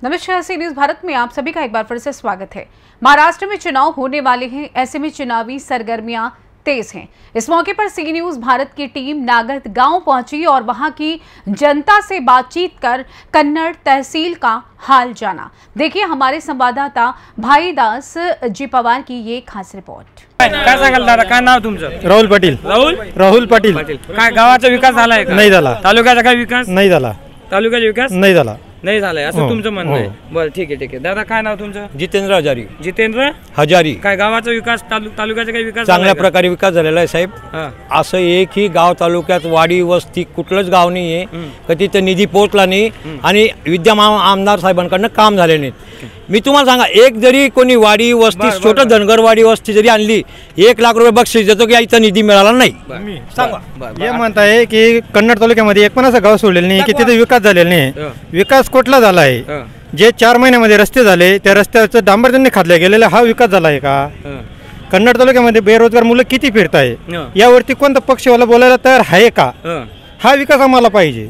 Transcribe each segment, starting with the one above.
नमस्कार, C news Bharat में आप सभी का एक बार फिर से स्वागत है। महाराष्ट्र में चुनाव होने वाले हैं, ऐसे में चुनावी सरगर्मियां तेज हैं। इस मौके पर सी न्यूज भारत की टीम नागद गांव पहुंची और वहां की जनता से बातचीत कर कन्नड़ तहसील का हाल जाना। देखिए हमारे संवाददाता भाईदास जी पवार की ये खास रिपोर्ट। काय सांगाल दादा, काय नाव तुमचं? राहुल पाटील. राहुल पाटील. काय गावाचा विकास झालाय का? नाही झाला. तालुक्याचा काय विकास? नाही झाला. तालुक्याचा विकास नाही झाला. नाही झालाय असं तुमचं म्हणणं आहे? बरं, ठीक आहे. दादा काय नाव तुमचं? जितेंद्र हजारी. जितेंद्र हजारी. काय गावाचा विकास, तालुक्याचा काही विकास? चांगल्या प्रकारे विकास झालेला आहे साहेब. असं एकही गाव तालुक्यात वाडी वस्ती कुठलंच गाव नाही आहे कधी तिथे निधी पोहोचला नाही आणि विद्यमान आमदार साहेबांकडनं काम झाले नाहीत. मी तुम्हाला सांगा, एक जरी कोणी वाडी वस्ती छोटं धनगरवाडी वस्ती जरी आणली 1 लाख रुपये बक्षीस देतो की इथं निधी मिळाला नाही. सांगा हे म्हणताय की कन्नड तालुक्यामध्ये एक पण असं गाव सोडलेलं नाही की तिथे विकास झालेला नाही. विकास कुठला झाला आहे? जे 4 महिन्यामध्ये रस्ते झाले त्या रस्त्याचं डांबर त्यांनी खाल्ल्या गेलेला हा विकास झाला आहे का? कन्नड तालुक्यामध्ये बेरोजगार मुलं किती फिरत आहे यावरती कोणता पक्षवाला बोलायला तयार आहे का? हा विकास आम्हाला पाहिजे.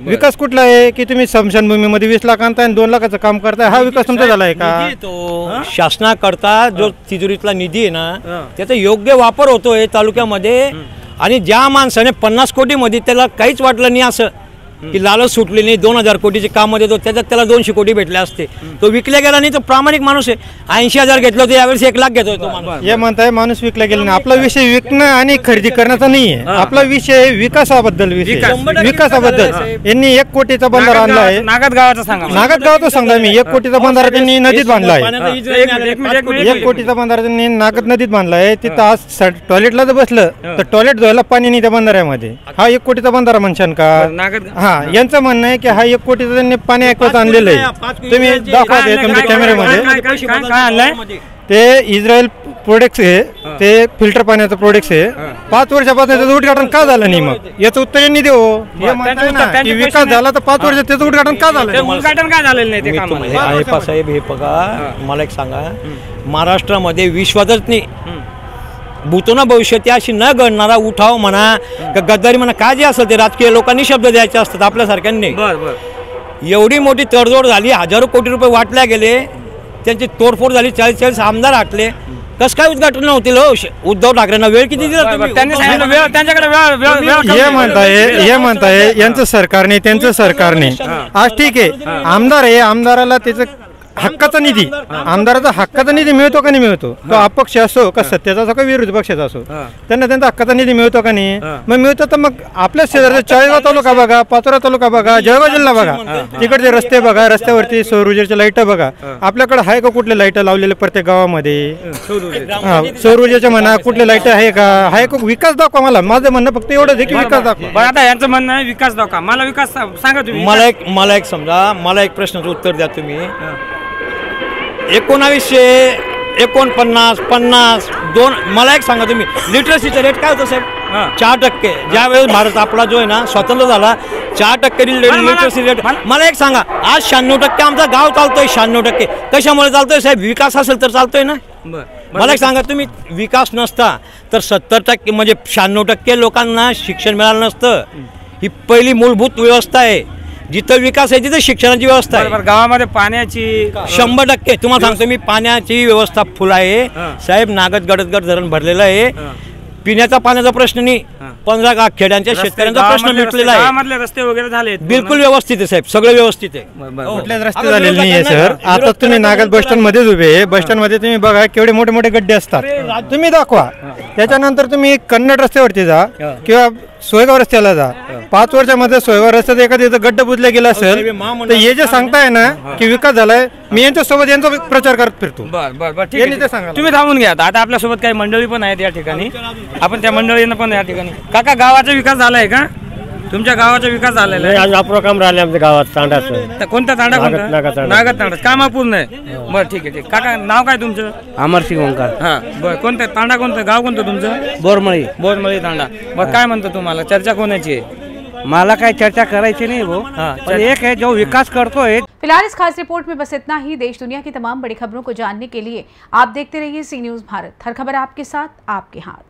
विकास कुठला आहे की तुम्ही स्मशानभूमीमध्ये 20 लाख आणताय आणि 2 लाखाचं काम करताय, हा विकास तुमचा झाला आहे का? तो शासनाकरता जो तिजोरीतला निधी आहे ना त्याचा योग्य वापर होतोय तालुक्यामध्ये. आणि ज्या माणसाने 50 कोटी मध्ये त्याला काहीच वाटलं नाही असं की लालच सुटली नाही, 2000 कोटीचे काम देतो त्याच्यात त्याला 200 कोटी भेटले असते, तो विकल्या गेला नाही. तो प्रामाणिक माणूस आहे. 80,000 घेतलं होतं, यावेळेस 1 लाख घेतोय तो माणूस. हे म्हणताय माणूस विकला गेला नाही. आपला विषय विकणं आणि खरेदी करण्याचा नाही आहे. आपला विषय विकासाबद्दल. विकासाबद्दल यांनी 1 कोटीचा बंधारा आणला आहे. नागद गावाचा सांगा. नागद गावाचा सांगता मी 1 कोटीचा बंधारा त्यांनी नदीत बांधला आहे. 1 कोटीचा बंधारा त्यांनी नागद नदीत बांधला आहे. तिथं आज टॉयलेटला जर बसलं तर टॉयलेट धुवायला पाणी नाही त्या बंधाऱ्यामध्ये. हा 1 कोटीचा बंधारा म्हणशान का? हा, यांचं म्हणणं आहे की हा 1 कोटीचं त्यांनी पाणी ऐकवत आणलेलं आहे. तुम्ही दाखवा ते तुमच्या कॅमेऱ्यामध्ये. काय आणलंय? ते इस्रायल प्रोडक्ट्स आहे, ते फिल्टर पाण्याचं प्रोडक्ट्स आहे. 5 वर्षापासून त्याचं उद्घाटन का झालं नाही? मग याचं उत्तर यांनी देऊ. हे म्हणताय ना की विकास झाला तर 5 वर्षात त्याचं उद्घाटन का झालं? उद्घाटन काय झालेलं नाही ते काम? आहे साहेब, हे बघा मला एक सांगा, महाराष्ट्रामध्ये विश्वासच नाही भूतोना भविष्यात अशी न घडणारा उठाव म्हणा का गद्दारी म्हणा काय जे असेल ते राजकीय लोकांनी शब्द द्यायचे असतात आपल्यासारख्यांनी. एवढी मोठी तडजोड झाली, हजारो कोटी रुपये वाटल्या गेले, त्यांची तोडफोड झाली, 40 आमदार हटले. कसं काय उद्घाटन नव्हतील? उद्धव ठाकरेंना वेळ किती दिला त्यांनी सांगितलं त्यांच्याकडे? हे म्हणताय यांचं सरकारने त्यांचं सरकारने आज ठीक आहे आमदार आहे, आमदाराला त्याचं हक्काचा निधी, आमदाराचा हक्काचा निधी मिळतो का नाही मिळतो? तो अपक्ष असो का सत्तेचा असो का विरोधी पक्षाचा असो, त्यांना त्यांचा हक्काचा निधी मिळतो का नाही? मग मिळतो तर मग आपल्या शेजारचा 40गाव तालुका बघा, पाचोरा तालुका बघा, जळगाव जिल्हा बघा, तिकडचे रस्ते बघा, रस्त्यावरती सौर ऊर्जेच्या लाईट बघा. आपल्याकडे आहे का कुठले लाईट लावलेले प्रत्येक गावामध्ये? सौर ऊर्जेच्या म्हणा कुठले लाईट आहे का? आहे का? विकास दाखवा मला. माझं म्हणणं फक्त एवढंच आहे की विकास दाखवा. आता यांचं म्हणणं आहे विकास दाखवा. मला विकास सांगा तुम्ही. मला एक समजा, मला एक प्रश्नाचं उत्तर द्या तुम्ही. 1949, 50, 2 मला एक सांगा तुम्ही, लिटरसीचा रेट काय होतं साहेब? 4%. ज्यावेळेस भारत आपला जो आहे ना स्वतंत्र झाला 4% लिटरसी रेट. मला एक सांगा, आज 96% आमचा गाव चालतोय. 96% कशामुळे चालतोय साहेब? विकास असेल तर चालतोय ना. मला एक सांगा, तुम्ही विकास नसता तर 70% म्हणजे 96% लोकांना शिक्षण मिळालं नसतं. ही पहिली मूलभूत व्यवस्था आहे. जिथं विकास आहे तिथं शिक्षणाची व्यवस्था आहे. गावामध्ये पाण्याची 100% तुम्हाला सांगतो मी, पाण्याची व्यवस्था फुल आहे साहेब. नागद गडदगड धरण भरलेलं आहे. पिण्याचा पाण्याचा प्रश्न नाही. 15 खेड्यांच्या शेतकऱ्यांचा प्रश्न मिटलेला आहे. रस्ते वगैरे झाले बिलकुल व्यवस्थित आहे साहेब, सगळं व्यवस्थित आहे. कुठलेच रस्ते झालेले नाही आहे सर. आता तुम्ही नागद बस स्टँड मध्येच उभे आहे. बस स्टँड मध्ये तुम्ही बघा केवढे मोठे मोठे गड्डे असतात, तुम्ही दाखवा. त्याच्यानंतर तुम्ही कन्नड रस्त्यावरती जा किंवा सोयगाव रस्त्याला जा. 5 वर्षामध्ये सोयगाव रस्त्यात एखाद्या गड्डा बुजला गेला असेल तर हे जे सांगताय ना की विकास झालाय, मी यांच्यासोबत यांचा प्रचार करत फिरतो. तुम्ही थांबून घ्या. आता आपल्यासोबत काही मंडळी पण आहेत या ठिकाणी, आपण त्या मंडळींना पण या ठिकाणी. काका, गावाचा विकास झालाय का? तुमच्या गावाचा विकास झालेला आहे? आज अपुरा काम राहिले आमच्या गावात. तांडाचं. कोणता तांडा? नागद तांडा. काम अपूर्ण आहे. बरं, ठीक आहे. काका, नाव काय तुमचं? अमरसिंग ओंकार. हा, बरं. कोणतं तांडा, कोणतं गाव, कोणतं तुमचं? बोरमळी. बोरमळी तांडा. बरं, काय म्हणतो तुम्हाला? चर्चा कोणाची आहे? मला काय चर्चा करायची नहीं वो, एक है जो विकास करतोय। फिलहाल इस खास रिपोर्ट में बस इतना ही। देश दुनिया की तमाम बड़ी खबरों को जानने के लिए आप देखते रहिए सी न्यूज भारत। हर खबर आपके साथ, आपके हाथ।